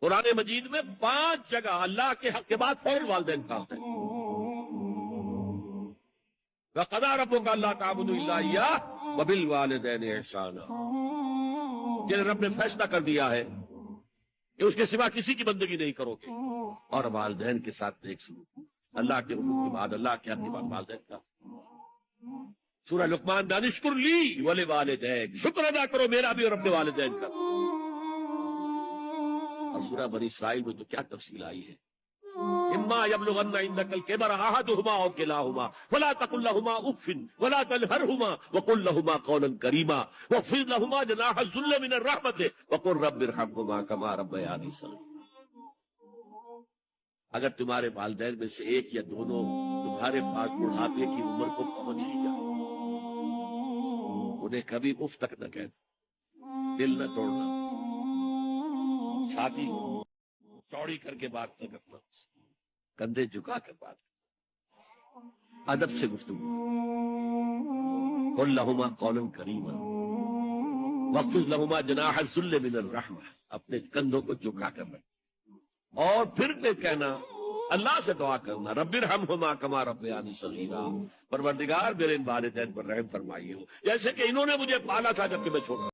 قرآن مجید میں 5 جگہ اللہ کے حق کے بعد فوراً والدین کا آتا ہے۔ وَقَضَىٰ رَبُّكَ أَلَّا تَعْبُدُوا إِلَّا إِيَّاهُ وَبِالْوَالِدَيْنِ إِحْسَانًا، کہ رب نے فیصلہ کر دیا ہے کہ اس کے سوا کسی کی بندگی نہیں کرو گے، اور والدین کے ساتھ نیک سلوک۔ اللہ کے حکم کے بعد اللہ کے حق کے بعد والدین کا۔ سورہ لقمان میں انشکر لی ولوالدیک، شکر ادا کرو میرا بھی اور اپنے والدین کا۔ اور سورہ بنی اسرائیل میں تو کیا تفصیل آئی ہے۔ اما یبلغن عندک الکبر احدہما او کلاہما فلا تقل لہما اف ولا تنہرہما وقل لہما قولا کریما واخفض لہما جناح الذل من الرحمۃ وقل رب ارحمہما کما ربیانی صغیرا۔ اگر تمہارے والدین میں سے ایک یا دونوں تمہارے پاس بڑھاپے کی عمر کو پہنچ ہی جائے، انہیں کبھی اف تک نہ کہنا، دل نہ توڑنا، چھاتی چوڑی کر کے بات نہ کرنا، کندھے جھکا کر بات کرنا، ادب سے گفتگو۔ قل لہما قولا کریما واخفض لہما جناح الذل من الرحمہ، اپنے کندھوں کو جھکا کر رکھنا، اور پھر پہ کہنا، اللہ سے دعا کرنا، رب ارحمہما کما ربیانی صغیرا، پروردگار میرے ان والدین پر رحم فرمائیے ہو جیسے کہ انہوں نے مجھے پالا تھا جبکہ میں چھوٹا